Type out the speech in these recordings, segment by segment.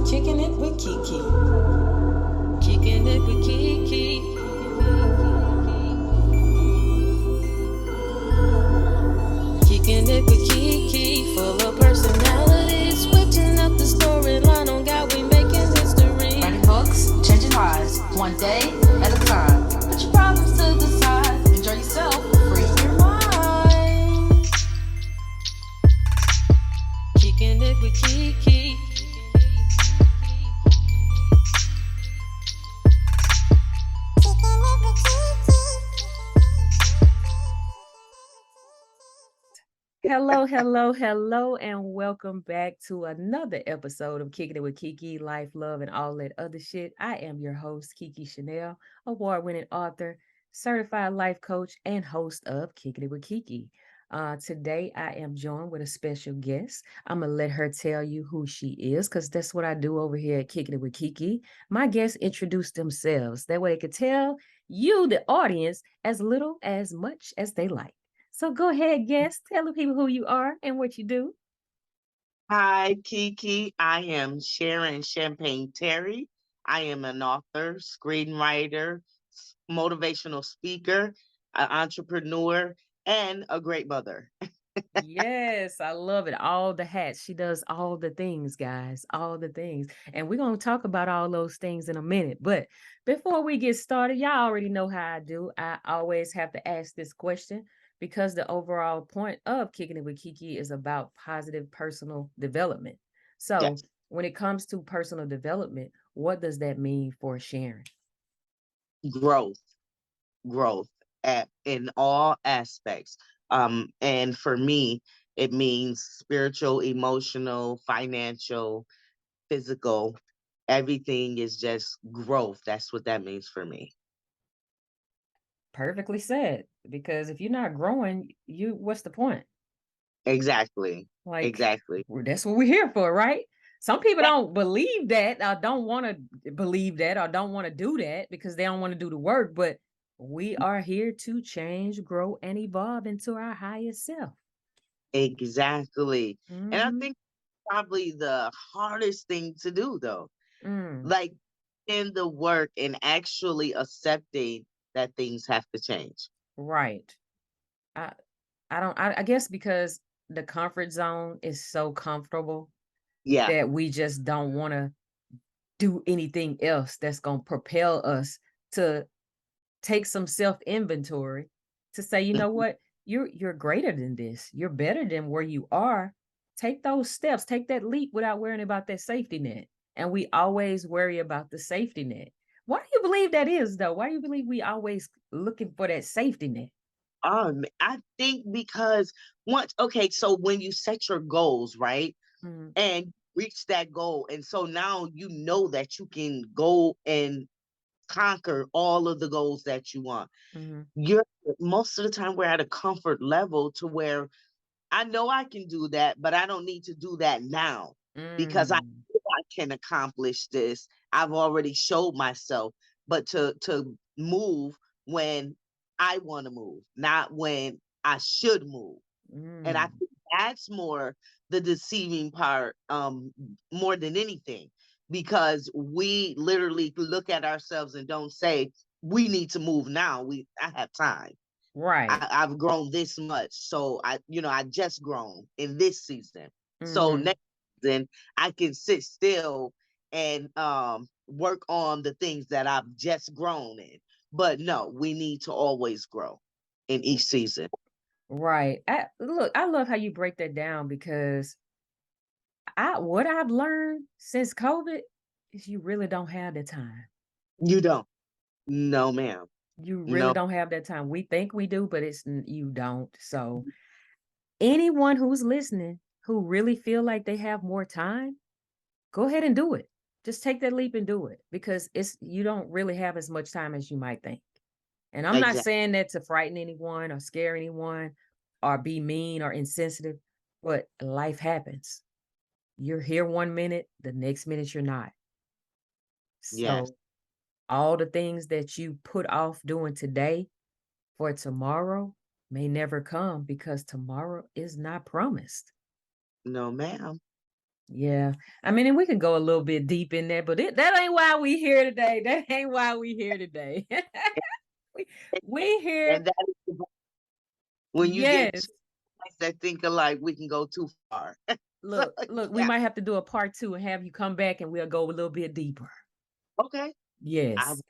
Kicking it with KeKe. Kicking it with KeKe. Kicking it with KeKe. Full of personality. Switching up the storyline on God, we making history. Writing books, changing lives, one day at a time. Put your problems to the side. Enjoy yourself. Free your mind. Kicking it with KeKe. Hello, and welcome back to another episode of Kicking It with KeKe, Life, Love, and All That Other Shit. I am your host, KeKe Chanel, award-winning author, certified life coach, and host of Kicking It with KeKe. Today, I am joined with a special guest. I'm going to let her tell you who she is because that's what I do over here at Kicking It with KeKe. My guests introduce themselves. That way they can tell you, the audience, as little as much as they like. So go ahead, guest. Tell the people who you are and what you do. Hi, KeKe. I am Sharon Champagne Terry. I am an author, screenwriter, motivational speaker, an entrepreneur, and a great mother. Yes, I love it. All the hats. She does all the things, guys. All the things. And we're going to talk about all those things in a minute. But before we get started, y'all already know how I do. I always have to ask this question because the overall point of Kicking It with KeKe is about positive personal development. So Yes, when it comes to personal development, what does that mean for Sharon? growth, growth in all aspects. And for me, it means spiritual, emotional, financial, physical. Everything is just growth. That's what that means for me. Perfectly said. Because if you're not growing, what's the point? Exactly. Like, Exactly. that's what we're here for, right? Some people don't believe that, or don't want to believe that, or don't want to do that because they don't want to do the work. But we are here to change, grow, and evolve into our highest self. Exactly. And I Hmm. think probably the hardest thing to do though, Mm, like in the work and actually accepting that things have to change. right. I I don't. I guess because the comfort zone is so comfortable Yeah. that we just don't want to do anything else that's gonna propel us to take some self inventory to say, you know Mhm. what, you're greater than this. You're better than where you are. Take those steps, take that leap without worrying about that safety net. And we always worry about the safety net. Why do you believe that is though? Why do you believe we always looking for that safety net? I think because okay, so when you set your goals, right, Mm, and reach that goal, and so now you know that you can go and conquer all of the goals that you want. mhm, You're most of the time we're at a comfort level to where I know I can do that, but I don't need to do that now because I mm, know I can accomplish this. I've already showed myself, but to move when I want to move, not when I should move. And I mm. think that's more the deceiving part, more than anything, because we literally look at ourselves and don't say, we need to move now. I have time. Right. I've grown this much. So I just grown in this season. So Hmm. next season I can sit still and work on the things that I've just grown in. But no, we need to always grow in each season. Right. Look, I love how you break that down because what I've learned since COVID is you really don't have the time. You don't. No, ma'am. You really No. don't have that time. We think we do, but you don't. So anyone who's listening who really feel like they have more time, go ahead and do it. Just take that leap and do it because it's you don't really have as much time as you might think. And I'm not Exactly. saying that to frighten anyone or scare anyone or be mean or insensitive, but life happens. You're here one minute, the next minute you're not. Yes. So all the things that you put off doing today for tomorrow may never come because tomorrow is not promised. No, ma'am. Yeah. I mean, and we could go a little bit deep in there, but that ain't why we here today. That ain't why we here today. we, we here. And that is when you get Yes. two minds that think alike, we can go too far. So Look, we yeah, might have to do a part 2 and have you come back and we'll go a little bit deeper. okay. I Yes. want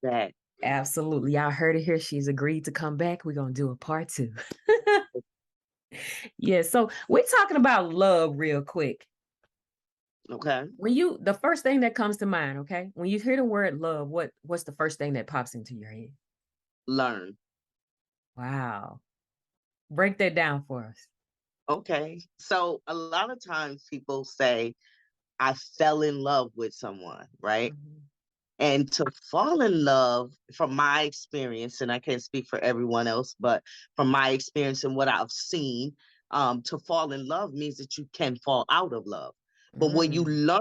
that. Absolutely. Y'all heard it here. She's agreed to come back. We're going to do a part 2. Yeah. So we're talking about love real quick. Okay. The first thing that comes to mind, okay? When you hear the word love, what's the first thing that pops into your head? Learn. Wow. Break that down for us. Okay. So a lot of times people say, I fell in love with someone, right? Mhm. And to fall in love, from my experience, and I can't speak for everyone else, but from my experience and what I've seen, to fall in love means that you can fall out of love. But when you Mm. learn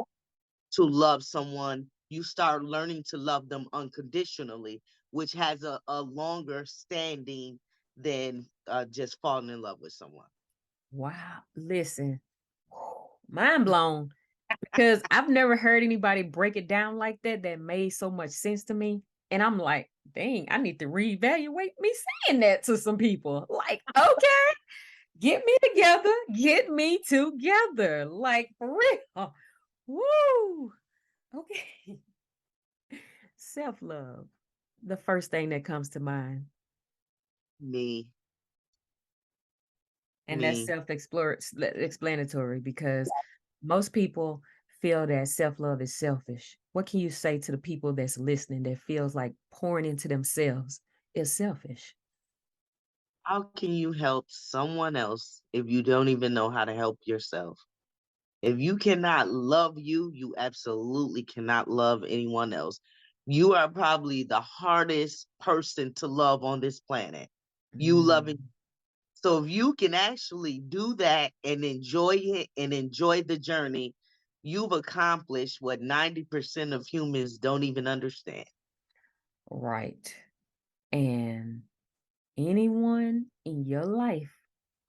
to love someone, you start learning to love them unconditionally, which has a longer standing than just falling in love with someone. Wow. Listen, mind blown because I've never heard anybody break it down like that that made so much sense to me. And I'm like, dang, I need to reevaluate me saying that to some people. Like, okay, get me together, get me together. Like, for real. Woo. Okay. Self love. The first thing that comes to mind. Me, And that's me. self-explanatory because most people feel that self-love is selfish. What can you say to the people that's listening that feels like pouring into themselves is selfish? How can you help someone else if you don't even know how to help yourself? If you cannot love you, you absolutely cannot love anyone else. You are probably the hardest person to love on this planet. You loving. Mm, So if you can actually do that and enjoy it and enjoy the journey, you've accomplished what 90% of humans don't even understand. right. And anyone in your life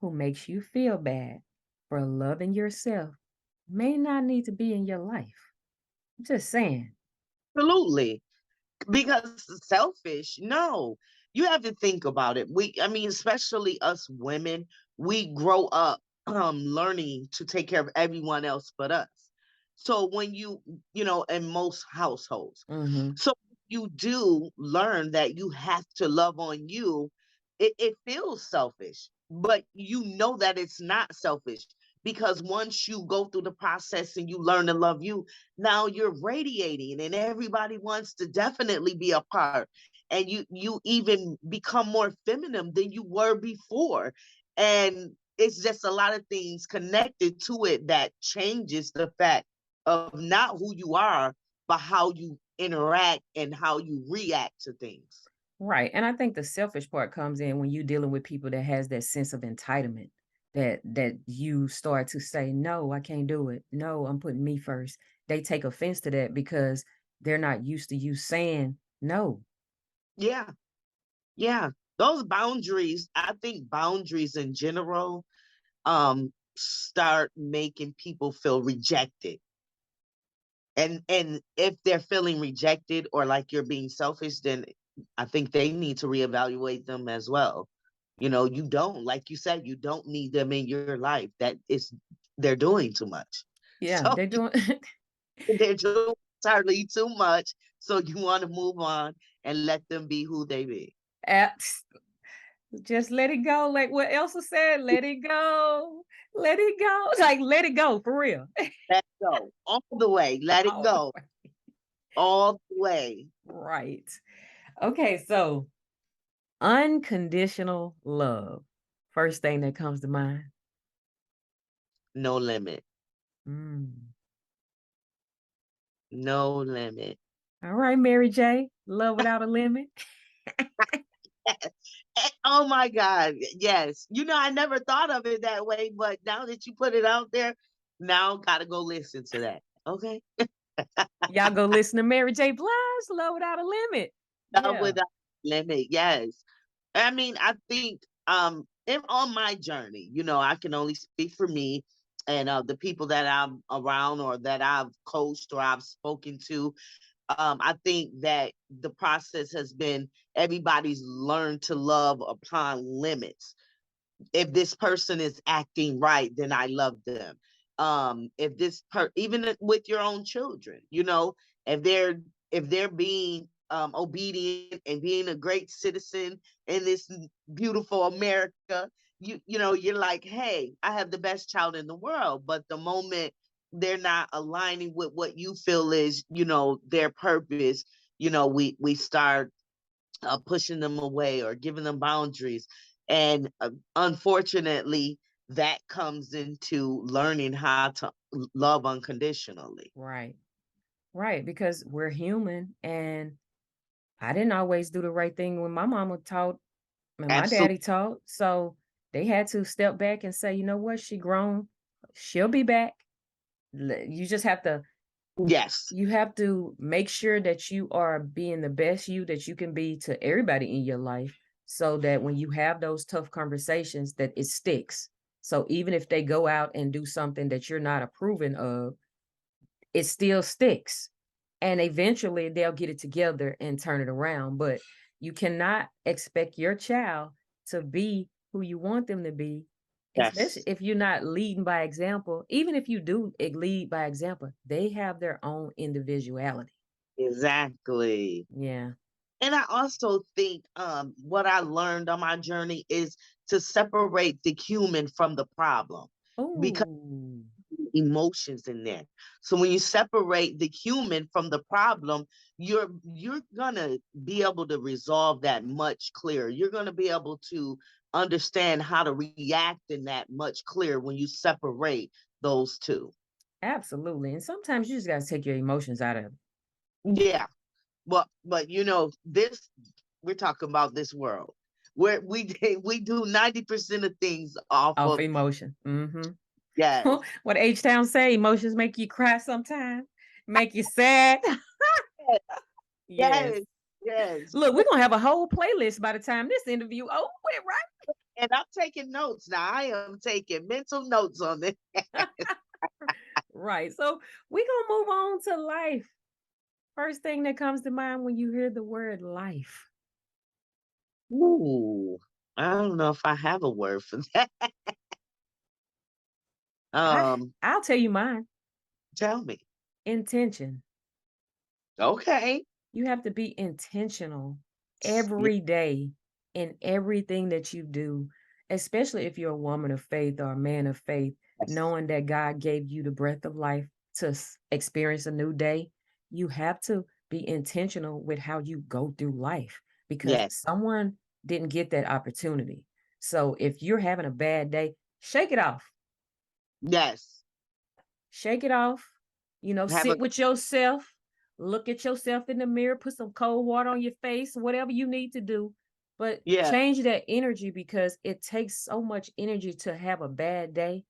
who makes you feel bad for loving yourself may not need to be in your life. I'm just saying. Absolutely. Because selfish, no. You have to think about it. I mean, especially us women, we grow up learning to take care of everyone else but us. So when in most households, Hmm. so you do learn that you have to love on you. It feels selfish, but you know that it's not selfish because once you go through the process and you learn to love you, now you're radiating and everybody wants to definitely be a part. And you even become more feminine than you were before. And it's just a lot of things connected to it that changes the fact of not who you are, but how you interact and how you react to things. Right. And I think the selfish part comes in when you're dealing with people that has that sense of entitlement that you start to say, no, I can't do it. No, I'm putting me first. They take offense to that because they're not used to you saying no. Yeah, yeah. Those boundaries, I think boundaries in general start making people feel rejected. And if they're feeling rejected or like you're being selfish, then I think they need to reevaluate them as well. You don't, like you said, you don't need them in your life. They're doing too much. Yeah, So they're doing they're doing entirely too much. So you want to move on and let them be who they be. apps. Just let it go. Like what Elsa said, let it go. Let it go. Like let it go for real. Let it go all the way. Let it All the go way. all the way. Right. Okay, so unconditional love. First thing that comes to mind. No limit. Mm. No limit. All right, Mary J. Love without a limit. Oh my God. Yes. I never thought of it that way, but now that you put it out there, now gotta go listen to that. Okay. Y'all go listen to Mary J. Blige, Love Without a Limit. Love Yeah. without limit. Yes. I think on my journey, I can only speak for me. And the people that I'm around or that I've coached or I've spoken to, I think that the process has been everybody's learned to love upon limits. If this person is acting right, then I love them. If even with your own children, if they're being obedient and being a great citizen in this beautiful America, you're like, hey, I have the best child in the world. But the moment they're not aligning with what you feel is, their purpose, we start pushing them away or giving them boundaries. And unfortunately, that comes into learning how to love unconditionally. Right. Right. Because we're human, and I didn't always do the right thing when my mama taught and my Absolutely. daddy taught. So they had to step back and say, you know what, she grown. She'll be back. You just have to Yes. make sure that you are being the best you that you can be to everybody in your life, so that when you have those tough conversations, that it sticks. So even if they go out and do something that you're not approving of, it still sticks. And eventually they'll get it together and turn it around. But you cannot expect your child to be who you want them to be, especially Yes. if you're not leading by example. Even if you do lead by example, they have their own individuality. Exactly. Yeah. And I also think what I learned on my journey is to separate the human from the problem, because Oh, emotions in there. So when you separate the human from the problem, you're gonna be able to resolve that much clearer. You're gonna be able to understand how to react in that much clearer when you separate those two. absolutely. And sometimes you just got to take your emotions out of it. Yeah. But this, we're talking about this world where we do 90% of things off Off of. emotion. Mm-hmm. Yes. What H-Town say, emotions make you cry sometimes, make you sad. Yes. Yes. Yes. Look, we're gonna have a whole playlist by the time this interview over with, And I'm taking notes now. I am taking mental notes on this. right? Right. So we're gonna move on to life. First thing that comes to mind when you hear the word life. Ooh, I don't know if I have a word for that. I Um, I'll tell you mine. Tell me. Intention. Okay. You have to be intentional Yes. every day in everything that you do, especially if you're a woman of faith or a man of faith, knowing that God gave you the breath of life to experience a new day. You have to be intentional with how you go through life, because Yes. someone didn't get that opportunity. So if you're having a bad day, shake it off. Yes. Shake it off. Have a Sit with yourself, look at yourself in the mirror, put some cold water on your face, whatever you need to do. But Yeah. change that energy, because it takes so much energy to have a bad day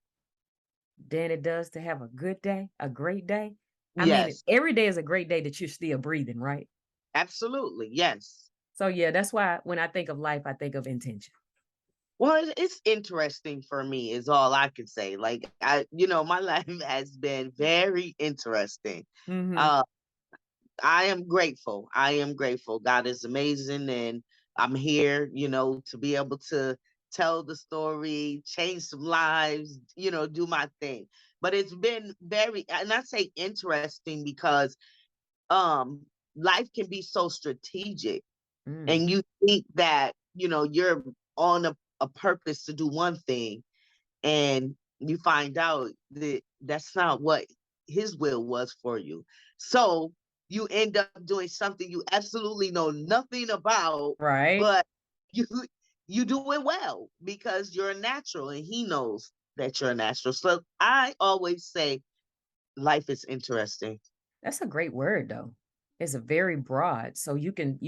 than it does to have a good day, a great day. I mean, Yes. every day is a great day that you're still breathing, right? Absolutely. Yes. So, yeah, that's why when I think of life, I think of intention. Well, it's interesting for me, is all I can say. Like my life has been very interesting. Hmm. Uh, I am grateful. I am grateful. God is amazing, and I'm here, to be able to tell the story, change some lives, do my thing. But it's been and I say interesting because um life can be so strategic, Mm, and you think that, you're on a purpose to do one thing, and you find out that that's not what his will was for you. So you end up doing something you absolutely know nothing about, right. but you you do it well because you're a natural, and he knows that you're a natural. So I always say life is interesting. That's a great word, though. It's a very broad. So you can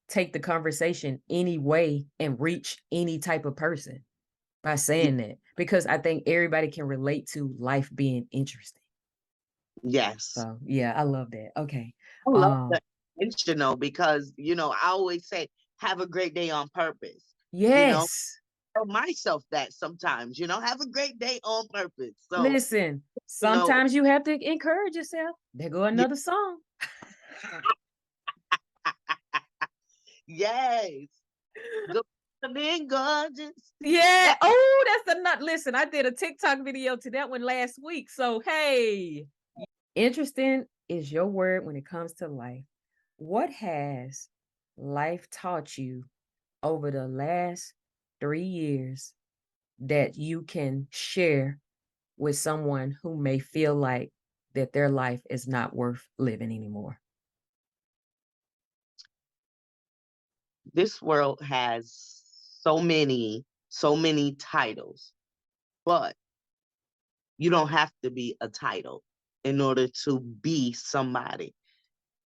take the conversation any way and reach any type of person by Y- saying that, because I think everybody can relate to life being interesting. Yes. So yeah, I love that. Okay. I love Um, the intentional because, I always say, have a great day on purpose. You know, yes. tell myself that sometimes, have a great day on purpose. So, Listen, you know, sometimes you have to encourage yourself. There go yeah, another song. yes. Good morning, gorgeous. Yeah. Oh, that's a nut. Listen, I did a TikTok video to that one last week. So, hey, interesting is your word when it comes to life. What has life taught you over the last 3 years that you can share with someone who may feel like that their life is not worth living anymore? This world has so many titles, but you don't have to be a title in order to be somebody.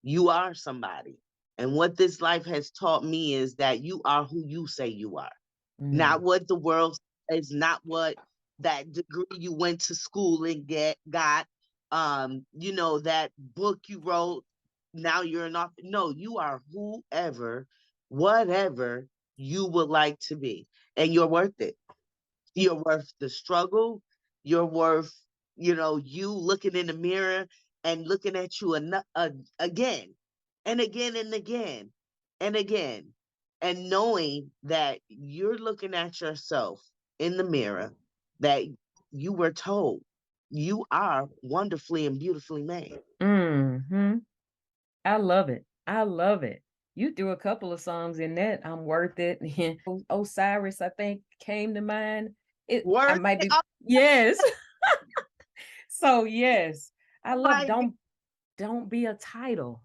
You are somebody. And what this life has taught me is that you are who you say you are, not Mm, what the world says, not what that degree you went to school and got, that book you wrote. Now you're not. No, you are whoever, whatever you would like to be, and you're worth it. You're worth the struggle. You're worth, you looking in the mirror and looking at you again and again and again and again, and knowing that you're looking at yourself in the mirror, that you were told you are wonderfully and beautifully made. hmm I love it. I love it. You threw a couple of songs in that. I'm worth it. Osiris, I think, came to mind. I Worth might it. be, yes. So yes, I Oh love my don't be a title.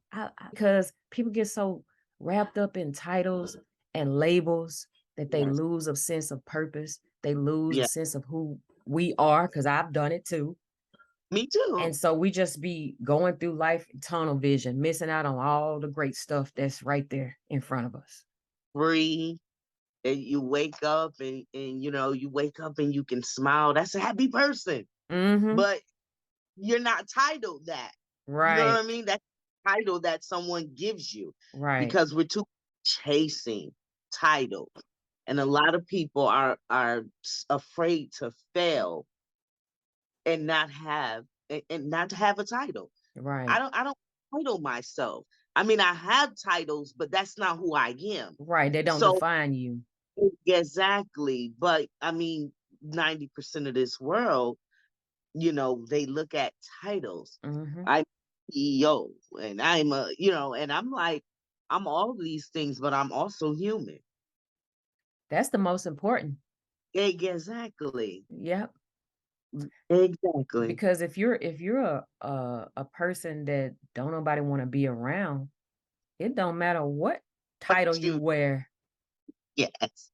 Because people get so wrapped up in titles and labels that they God. lose a sense of purpose. They lose a Yeah, sense of who we are, because I've done it too. me too. And so we just be going through life tunnel vision, missing out on all the great stuff that's right there in front of us. Free. And you wake up and you wake up and you can smile. That's a happy person. Mm-hmm. But you're not titled that. You know what I Right. mean? That's a title that someone gives you, Right. because we're too chasing titles. And a lot of people are afraid to fail and not have a title. I Right. don't I don't title myself. I mean, I have titles, but that's not who I am. Right. They don't So define you. exactly. But I mean, 90% of this world, they look at titles. Mm-hmm. I'm CEO and and I'm like, I'm all these things, but I'm also human. That's the most important. Exactly. Yep. Exactly. Because if you're a person that don't nobody want to be around, it don't matter what But title you you, wear. yes.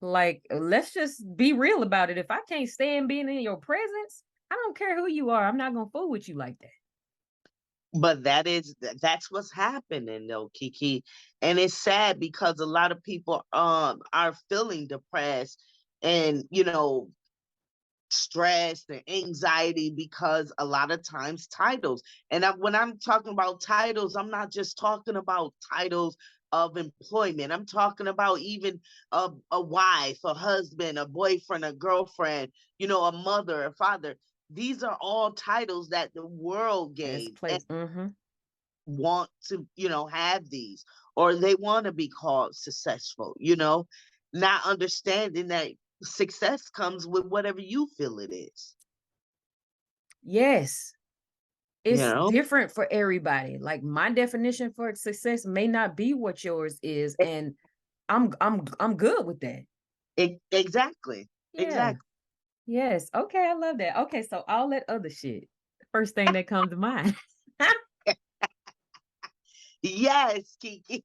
Like, let's just be real about it. If I can't stand being in your presence, I don't care who you are. I'm not gonna fool with you like that. But that's what's happening though, KeKe. And it's sad because a lot of people are feeling depressed and stress and anxiety because a lot of times titles. And when I'm talking about titles, I'm not just talking about titles of employment. I'm talking about even a wife, a husband, a boyfriend, a girlfriend, a mother, a father. These are all titles that the world That's gave and place. Mm-hmm. want to, have these, or they want to be called successful, not understanding that success comes with whatever you feel it is. Yes. You It's know, different for everybody. Like my definition for success may not be what yours is, E- and I'm good with that. exactly, Yeah. exactly. Yes. Okay, I love that. Okay, so all that other shit. First thing that comes to mind. Yes, Kiki.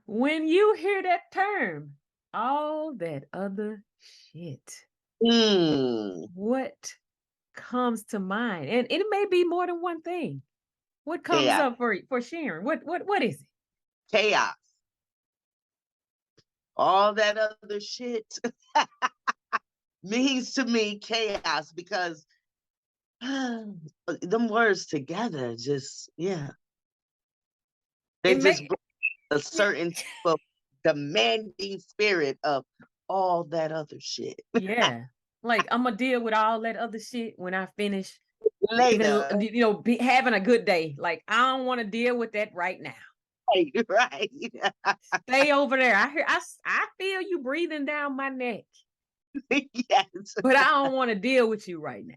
When you hear that term, all that other shit, Hmm. what comes to mind? And it may be more than one thing. What comes Chaos, up for Sharon? What is it? chaos, all that other shit means to me chaos, because them words together just, yeah. They It just may bring a certain type of demanding spirit of all that other shit yeah. Like I'm gonna deal with all that other shit when I finish living, later. having a good day. Like I don't want to deal with that right now. Right, right. Stay over there. I feel you breathing down my neck, Yes. but I don't want to deal with you right now.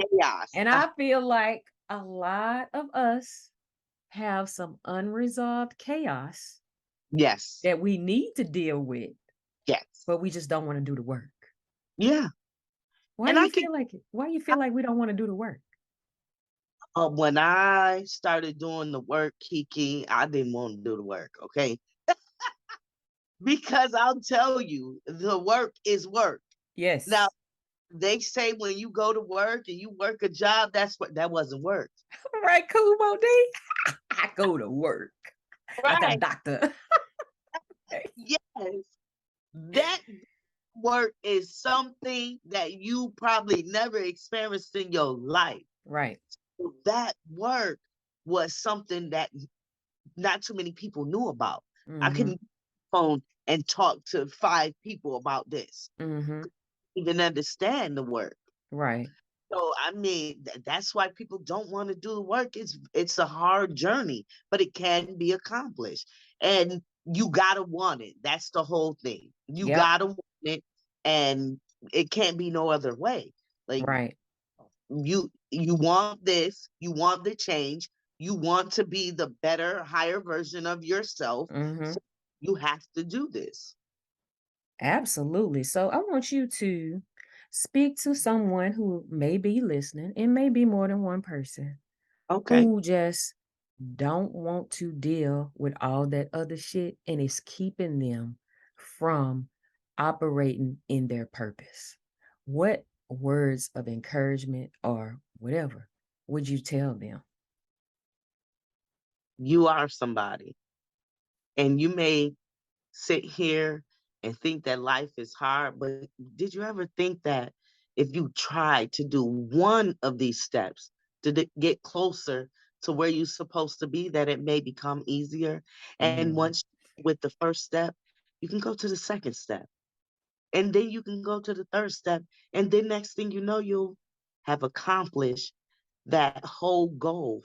Chaos. And I feel like a lot of us have some unresolved chaos Yes. that we need to deal with, Yes. but we just don't want to do the work. Yeah. Why And you I can feel like it? Why you feel like we don't want to do the work? when I started doing the work, KeKe, I didn't want to do the work, okay? Because I'll tell you, the work is work. Now, Yes. they say when you go to work and you work a job, that wasn't work. Right, Kumo D. I go to work like a Right. doctor. Yes. That work is something that you probably never experienced in your life. Right. That work was something that not too many people knew about. I Mm-hmm. can phone and talk to 5 people about this, Mm-hmm. even understand the work. Right. So I mean, that's why people don't want to do the work. It's a hard journey, but it can be accomplished, and you gotta want it. That's the whole thing. You Yep. gotta want it, and it can't be no other way. Like Right. you want this, you want the change, you want to be the better, higher version of yourself. Mm-hmm. So you have to do this. Absolutely. So I want you to speak to someone who may be listening. It may be more than one person Okay. who just don't want to deal with all that other shit and it's keeping them from operating in their purpose. What words of encouragement or whatever would you tell them? You are somebody. And you may sit here and think that life is hard, but did you ever think that if you try to do one of these steps to get closer to where you're supposed to be, that it may become easier? And Mm, once with the first step, you can go to the second step. And then you can go to the third step. And then next thing you know, you'll have accomplished that whole goal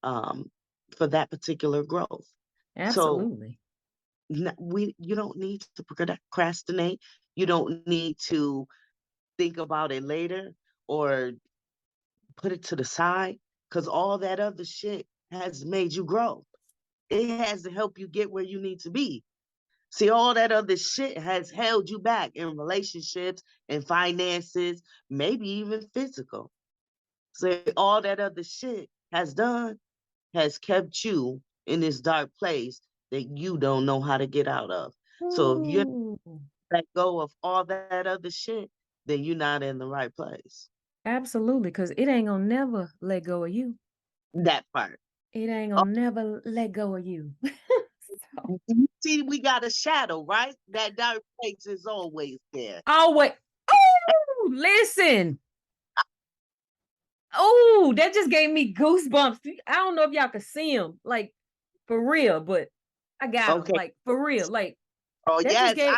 um, for that particular growth. So absolutely. you don't need to procrastinate. You don't need to think about it later or put it to the side because all that other shit has made you grow. It has to help you get where you need to be. See, all that other shit has held you back in relationships and finances, maybe even physical. So all that other shit has kept you in this dark place that you don't know how to get out of. So if you Ooh, let go of all that other shit, then you're not in the right place. absolutely. Because it ain't gonna never let go of you. That part. It ain't Oh, gonna never let go of you. So, you see, we got a shadow, right? That dark place is always there. oh, wait. Oh, listen. Oh, that just gave me goosebumps. I don't know if y'all can see them, like for real, but I got them, Okay. like for real. Like Oh that just yes, gave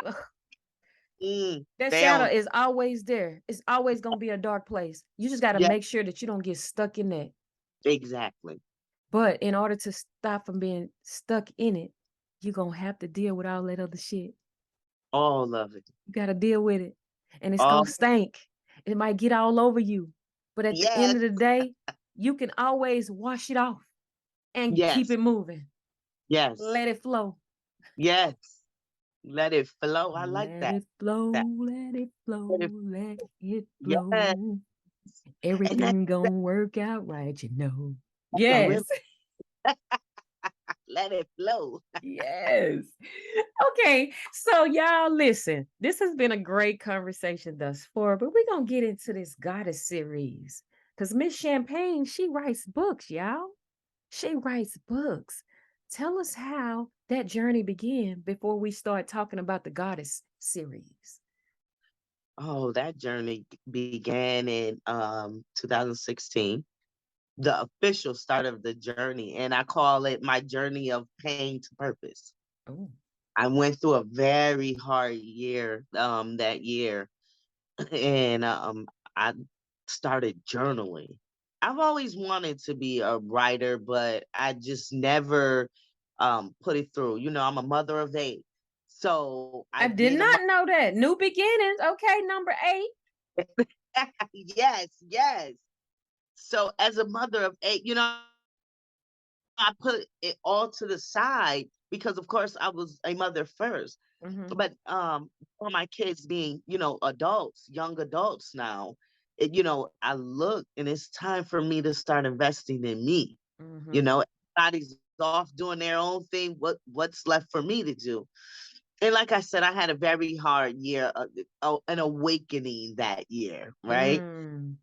that stay shadow on. is always there. It's always gonna be a dark place. You just got to Yeah, make sure that you don't get stuck in that. exactly. But in order to stop from being stuck in it, you're gonna have to deal with all that other shit. All of it. You gotta deal with it. And it's All gonna stink. It might get all over you. But at the end yes, of the day, you can always wash it off and keep yes, it moving. yes, Let it flow. yes. Let it flow. I like Let that. it flow, That let it let it, flow, let it yes, flow. and that, Everything that gonna work out right, you know. that's a real Yes. let it flow. Yes. Okay. So y'all listen. This has been a great conversation thus far, but we're gonna get into this goddess series. Because Miss Champagne, she writes books, y'all. She writes books. Tell us how that journey began before we start talking about the goddess series. Oh, that journey began in 2016. the official start of the journey, and I call it my journey of pain to purpose. Oh. I went through a very hard year that year, and I started journaling. I've always wanted to be a writer, but I just never put it through. I'm a mother of 8. So I did not know that. New beginnings. Okay, number 8. yes, yes. So as a mother of 8, I put it all to the side because of course I was a mother first. Mm-hmm. But for my kids being, adults, young adults now, I look and it's time for me to start investing in me. Mm-hmm. Everybody's off doing their own thing. What's left for me to do? And like I said, I had a very hard year, an awakening that year, right? Mm.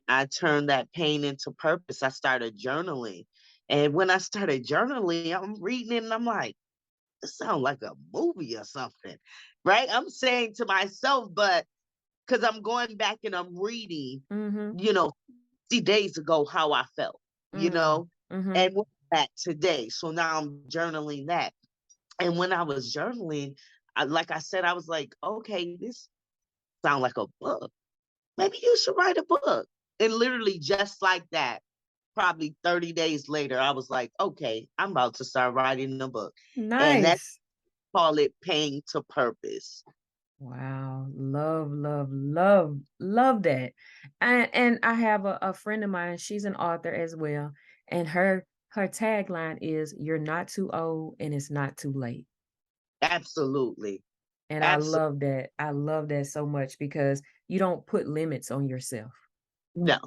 I turned that pain into purpose. I started journaling. And when I started journaling, I'm reading it and I'm like, this sounds like a movie or something, right? I'm saying to myself, but because I'm going back and I'm reading, Mm-hmm. 60 days ago how I felt, Mm. Mm-hmm. and what's that today. So now I'm journaling that. And when I was journaling, like I said, I was like, okay, this sounds like a book. Maybe you should write a book. And literally just like that, probably 30 days later, I was like, okay, I'm about to start writing a book. And that's Nice. call it Pain to Purpose. Wow. Love, love, love, love that. And I have a friend of mine, she's an author as well. And her tagline is you're not too old and it's not too late. Absolutely. And I Absolutely. love that. I love that so much because you don't put limits on yourself. No.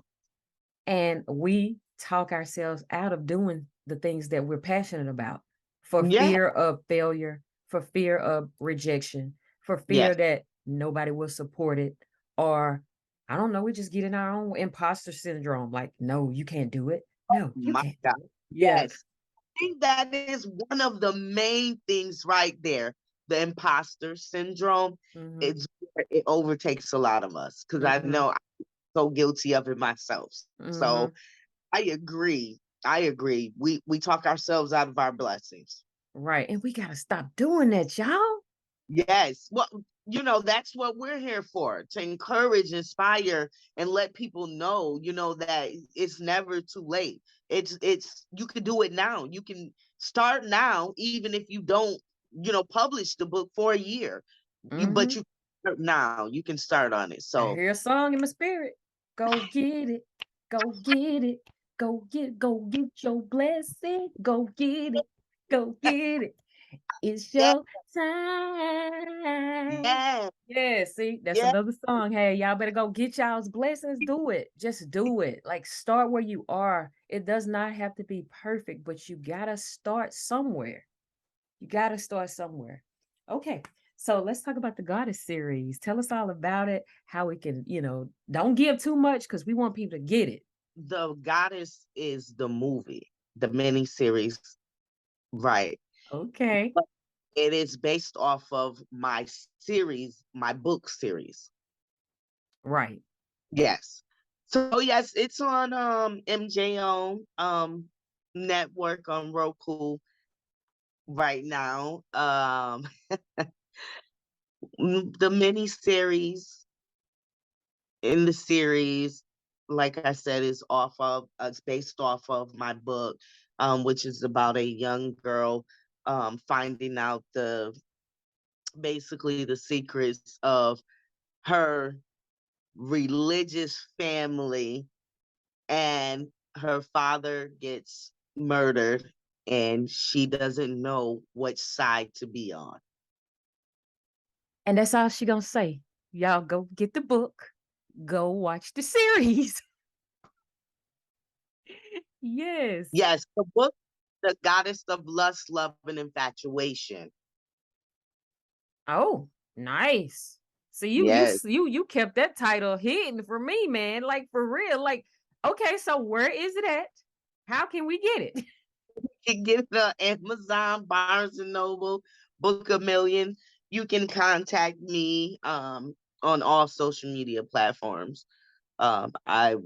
And we talk ourselves out of doing the things that we're passionate about for Yeah. fear of failure, for fear of rejection, for fear Yes. that nobody will support it, or I don't know, we just get in our own imposter syndrome. Like, no, you can't do it. No, you My can't God. do it. Yeah. Yes. I think that is one of the main things right there. The imposter syndrome. Mm-hmm. It overtakes a lot of us because I Mm-hmm. know I'm so guilty of it myself. Mm-hmm. So I agree. I agree. We talk ourselves out of our blessings. Right. And we gotta stop doing that, y'all. Yes. Well, that's what we're here for, to encourage, inspire, and let people know, that it's never too late. It's you can do it now. You can start now, even if you don't, publish the book for a year. But Mm-hmm. you start now. You can start on it. I So hear a song in my spirit. Go get it. Go get it. Go get your blessing. Go get it. Go get it. It's yeah, your time. yeah, Yeah, see, that's yeah. another song. Hey, y'all better go get y'all's blessings. Do it. Just do it. Like, start where you are. It does not have to be perfect, but you gotta start somewhere. You gotta start somewhere. Okay. So let's talk about the Goddess series. Tell us all about it, how we can, don't give too much because we want people to get it. The Goddess is the movie, the mini series, right? Okay. But it is based off of my series, my book series. Right. Yes. So yes, it's on MJO network on Roku right now. The mini series in the series, like I said, is it's based off of my book, which is about a young girl finding out basically the secrets of her religious family, and her father gets murdered and she doesn't know which side to be on. And that's all she gonna say. Y'all go get the book. Go watch the series. Yes. Yes, the book, The Goddess of Lust, Love, and Infatuation. Oh, nice. So Yes, you kept that title hidden for me, man. Like for real. Like, okay, so where is it at? How can we get it? you can get it on Amazon, Barnes and Noble, Book a Million. You can contact me on all social media platforms. I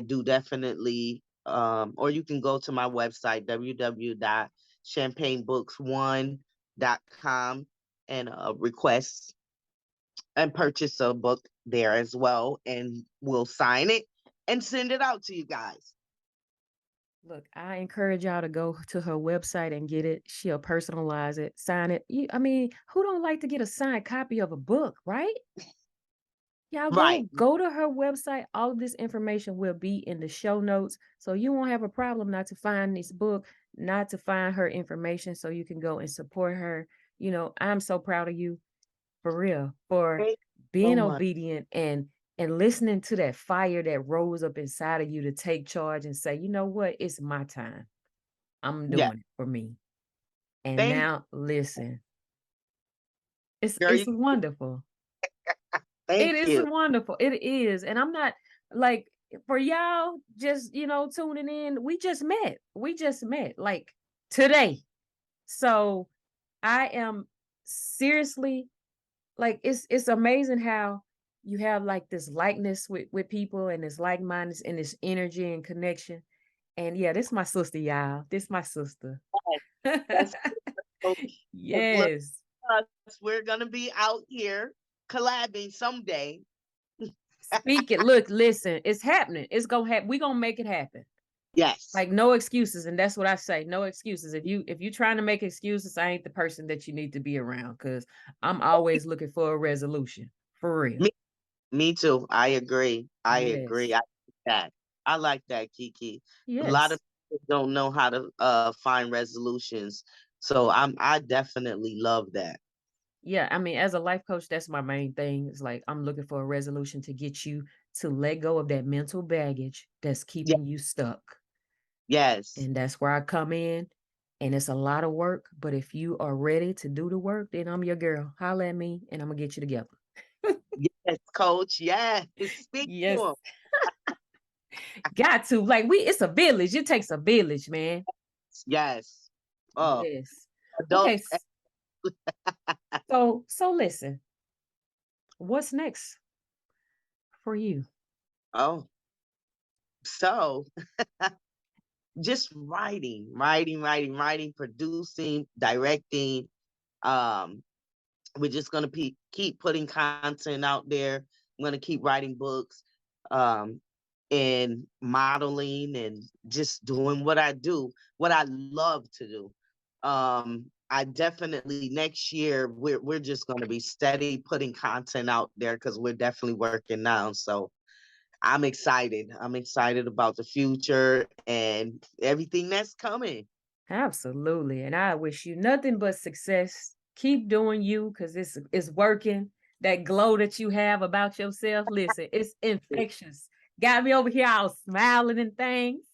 do definitely or you can go to my website, www.champagnebooks1.com, and request and purchase a book there as well. And we'll sign it and send it out to you guys. Look, I encourage y'all to go to her website and get it. She'll personalize it, sign it. I mean, who don't like to get a signed copy of a book, right? Y'all Right. go to her website. All of this information will be in the show notes. So you won't have a problem not to find this book, not to find her information so you can go and support her. I'm so proud of you for real for Thank you so being much. obedient and listening to that fire that rose up inside of you to take charge and say, you know what, it's my time. I'm Yeah. doing it for me. And Thank now listen, it's girl. it's wonderful. It Thank is you. wonderful. It is. And I'm not like for y'all just, tuning in, we just met. We just met like today. So I am seriously like it's amazing how you have like this likeness with people and this like-mindedness and this energy and connection. And yeah, this my sister, y'all. This my sister. That's so, because look Yes. at us. We're gonna be out here collabing someday. Speak it. Look, listen, it's happening. It's gonna happen. We're gonna make it happen. Yes. Like no excuses. And that's what I say. No excuses. If you trying to make excuses, I ain't the person that you need to be around because I'm always looking for a resolution. For real. Me, me too. I agree. I agree. Yes. I like that, Kiki. A lot of Yes. people don't know how to find resolutions. So I definitely love that. Yeah, I mean, as a life coach, that's my main thing. It's like I'm looking for a resolution to get you to let go of that mental baggage that's Yeah. keeping you stuck. Yes. And that's where I come in. And it's a lot of work. But if you are ready to do the work, then I'm your girl. Holla at me and I'm gonna get you together. Yes, coach. Yes. Speak to Yes. him. Got to. Like it's a village. It takes a village, man. Yes. Oh, Yes. Okay. adults. So listen, what's next for you? Oh, so just writing, producing, directing. Um, we're just gonna keep putting content out there. I'm gonna keep writing books, um, and modeling, and just doing what I do, what I love to do. I definitely next year we're just gonna be steady putting content out there because we're definitely working now. So I'm excited. I'm excited about the future and everything that's coming. Absolutely. And I wish you nothing but success. Keep doing you because it's working. That glow that you have about yourself, listen, it's infectious. Got me over here all smiling and things.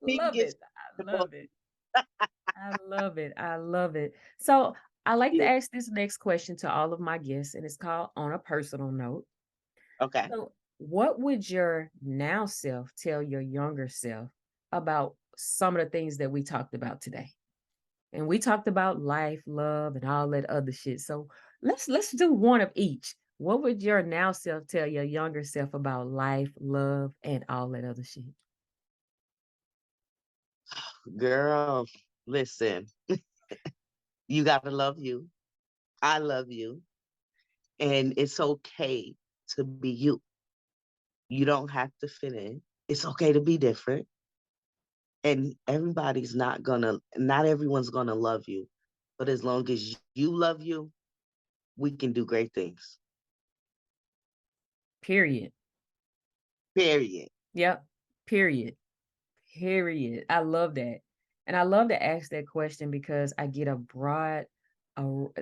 He Love gets it. I love it. I love it. I love it. So I like to ask this next question to all of my guests, and it's called On a Personal Note. okay. So, what would your now self tell your younger self about some of the things that we talked about today? And we talked about life, love, and all that other shit. So let's do one of each. What would your now self tell your younger self about life, love, and all that other shit? Girl, listen, you gotta love you. I love you. And it's okay to be you. You don't have to fit in. It's okay to be different. And not everyone's gonna love you. But as long as you love you, we can do great things. Period. Period. Yep. Period. Period. I love that. And I love to ask that question because I get a broad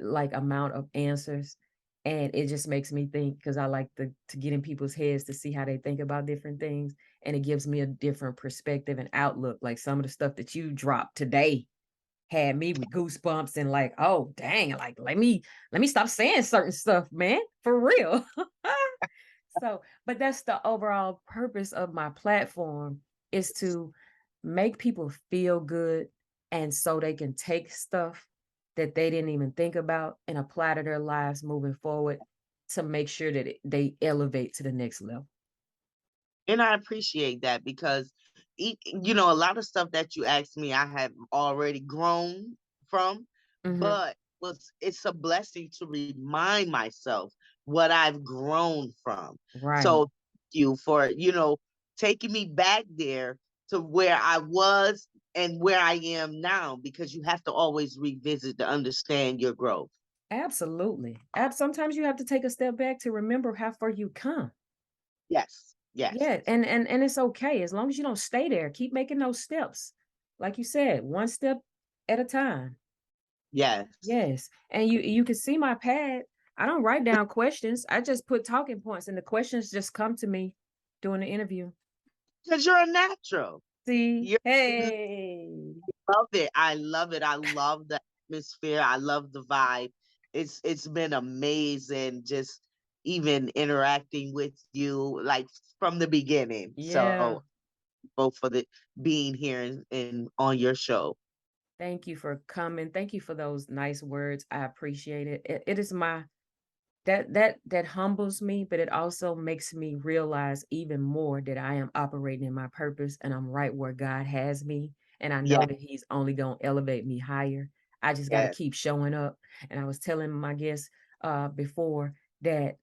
like amount of answers and it just makes me think because I like to get in people's heads to see how they think about different things and it gives me a different perspective and outlook. Like some of the stuff that you dropped today had me with goosebumps and like, oh dang, like let me stop saying certain stuff, man. For real. So, but that's the overall purpose of my platform is to make people feel good and so they can take stuff that they didn't even think about and apply to their lives moving forward to make sure that they elevate to the next level. And I appreciate that because you know, a lot of stuff that you asked me, I have already grown from, Mm-hmm. but it's a blessing to remind myself what I've grown from. Right. So thank you for, you know, taking me back there to where I was and where I am now, because you have to always revisit to understand your growth. Absolutely. Sometimes you have to take a step back to remember how far you come. Yes, yes, Yeah, and it's okay as long as you don't stay there. Keep making those steps. Like you said, one step at a time. yes. Yes. And you can see my pad. I don't write down questions. I just put talking points and the questions just come to me during the interview. Because you're a natural. See? You're Hey. love it. I love it. I love the atmosphere. I love the vibe. It's been amazing just even interacting with you like from the beginning. Yeah. So both for the being here and on your show. Thank you for coming. Thank you for those nice words. I appreciate it. It is my that humbles me, but it also makes me realize even more that I am operating in my purpose and I'm right where God has me. And I know Yes, that He's only gonna elevate me higher. I just got to yes, keep showing up. And I was telling my guests before that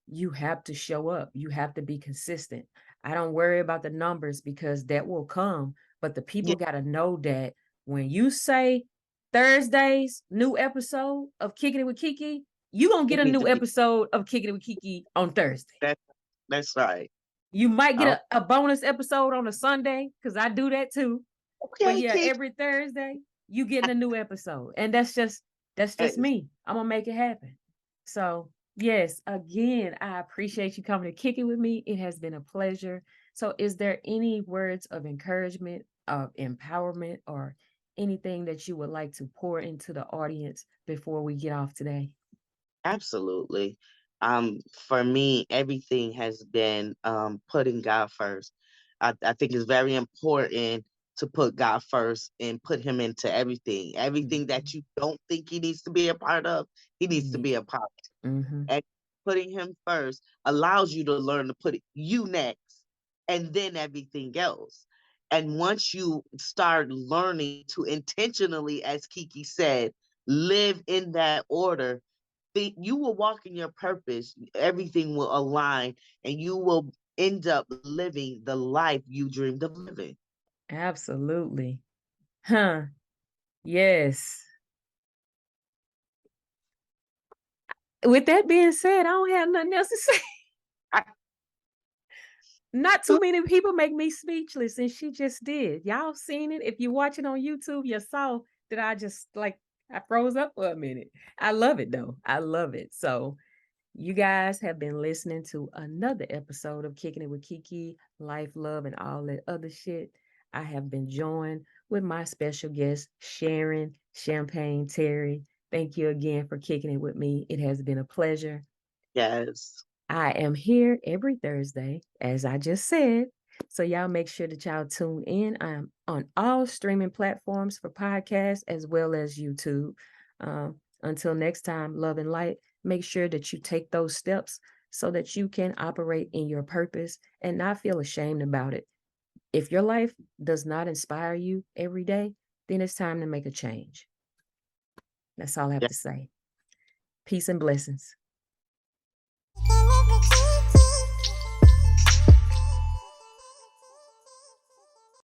you have to show up. You have to be consistent. I don't worry about the numbers because that will come, but the people yes. got to know that when you say Thursdays, new episode of Kicking It with KeKe, you gonna get It a need to new be episode of Kicking It with KeKe on Thursday. that. That's right. You might get Oh, a bonus episode on a Sunday because I do that too. But okay, yeah, Kiki. every Thursday you getting a new episode, and that's just me. I'm gonna make it happen. So yes, again, I appreciate you coming to kick it with me. It has been a pleasure. So, is there any words of encouragement, of empowerment, or anything that you would like to pour into the audience before we get off today? Absolutely. For me, everything has been putting God first. I think it's very important to put God first and put him into everything. Everything Mhm. that you don't think he needs to be a part of, he He needs to needs. be a part. Mm-hmm. And putting him first allows you to learn to put you next and then everything else. And once you start learning to intentionally, as Kiki said, live in that order, you will walk in your purpose. Everything will align and you will end up living the life you dreamed of living. Absolutely. Huh. Yes. With that being said, I don't have nothing else to say. Not too many people make me speechless, and she just did. Y'all seen it? If you're watching on YouTube, you saw that I just like I froze up for a minute. I love it though. I love it. So you guys have been listening to another episode of Kicking It with KeKe, Life, Love, and all that other shit. I have been joined with my special guest, Sharon Champagne Terry. Thank you again for kicking it with me. It has been a pleasure. Yes. I am here every Thursday, as I just said. So y'all make sure that y'all tune in. I'm on all streaming platforms for podcasts as well as YouTube. Until next time, love and light. Make sure that you take those steps so that you can operate in your purpose and not feel ashamed about it. If your life does not inspire you every day, then it's time to make a change. That's all I have to say. Peace and blessings.